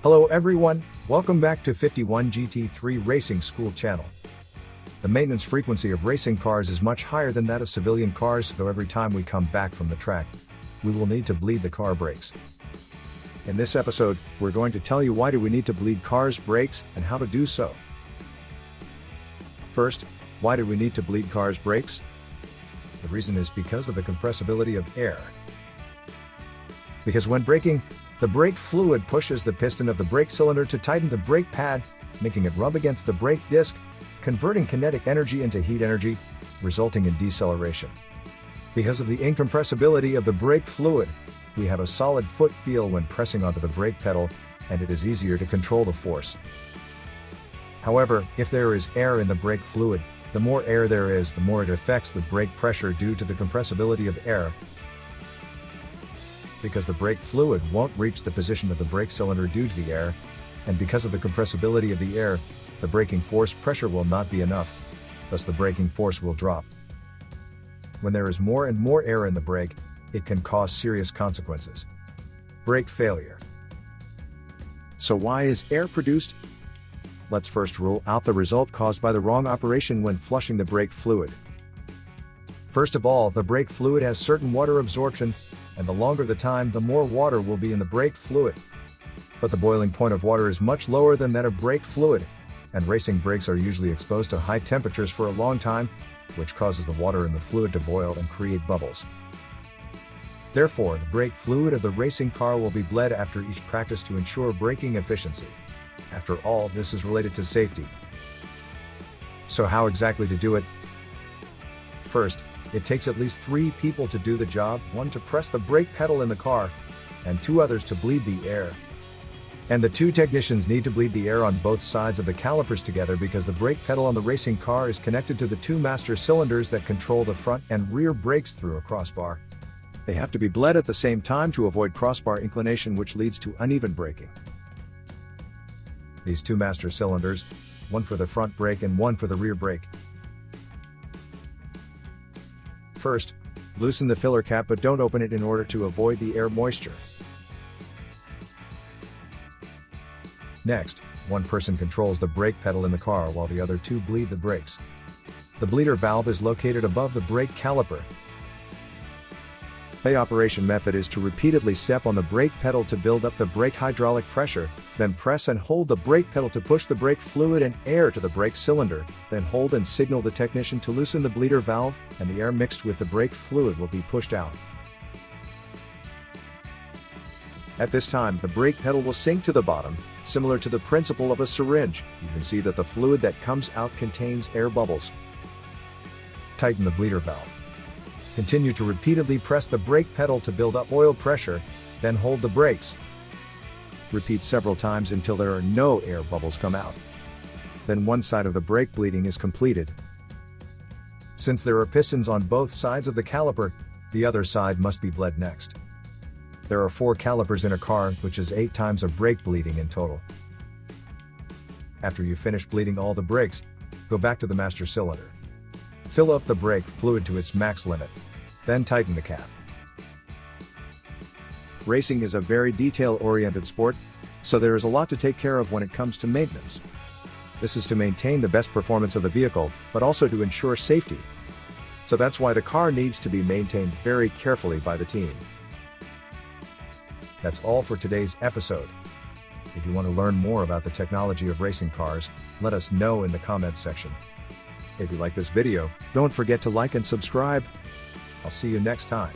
Hello everyone, welcome back to 51 GT3 Racing School channel. The maintenance frequency of racing cars is much higher than that of civilian cars, so every time we come back from the track, we will need to bleed the car brakes. In this episode, we're going to tell you why do we need to bleed cars' brakes and how to do so. First, why do we need to bleed cars' brakes? The reason is because of the compressibility of air. Because when braking, the brake fluid pushes the piston of the brake cylinder to tighten the brake pad, making it rub against the brake disc, converting kinetic energy into heat energy, resulting in deceleration. Because of the incompressibility of the brake fluid, we have a solid foot feel when pressing onto the brake pedal, and it is easier to control the force. However, if there is air in the brake fluid, the more air there is, the more it affects the brake pressure due to the compressibility of air. Because the brake fluid won't reach the position of the brake cylinder due to the air, and because of the compressibility of the air, the braking force pressure will not be enough, thus the braking force will drop. When there is more and more air in the brake, it can cause serious consequences. Brake failure. So why is air produced? Let's first rule out the result caused by the wrong operation when flushing the brake fluid. First of all, the brake fluid has certain water absorption, and the longer the time, the more water will be in the brake fluid. But the boiling point of water is much lower than that of brake fluid, and racing brakes are usually exposed to high temperatures for a long time, which causes the water in the fluid to boil and create bubbles. Therefore, the brake fluid of the racing car will be bled after each practice to ensure braking efficiency. After all, this is related to safety. So how exactly to do it? First, it takes at least 3 people to do the job, 1 to press the brake pedal in the car, and 2 others to bleed the air. And the 2 technicians need to bleed the air on both sides of the calipers together because the brake pedal on the racing car is connected to the 2 master cylinders that control the front and rear brakes through a crossbar. They have to be bled at the same time to avoid crossbar inclination, which leads to uneven braking. These 2 master cylinders, 1 for the front brake and 1 for the rear brake. First, loosen the filler cap but don't open it in order to avoid the air moisture. Next, 1 person controls the brake pedal in the car while the other 2 bleed the brakes. The bleeder valve is located above the brake caliper. The operation method is to repeatedly step on the brake pedal to build up the brake hydraulic pressure, then press and hold the brake pedal to push the brake fluid and air to the brake cylinder, then hold and signal the technician to loosen the bleeder valve, and the air mixed with the brake fluid will be pushed out. At this time, the brake pedal will sink to the bottom, similar to the principle of a syringe. You can see that the fluid that comes out contains air bubbles. Tighten the bleeder valve. Continue to repeatedly press the brake pedal to build up oil pressure, then hold the brakes. Repeat several times until there are no air bubbles come out. Then one side of the brake bleeding is completed. Since there are pistons on both sides of the caliper, the other side must be bled next. There are 4 calipers in a car, which is 8 times of brake bleeding in total. After you finish bleeding all the brakes, go back to the master cylinder. Fill up the brake fluid to its max limit. Then tighten the cap. Racing is a very detail-oriented sport, so there is a lot to take care of when it comes to maintenance. This is to maintain the best performance of the vehicle, but also to ensure safety. So that's why the car needs to be maintained very carefully by the team. That's all for today's episode. If you want to learn more about the technology of racing cars, let us know in the comments section. If you like this video, don't forget to like and subscribe. I'll see you next time.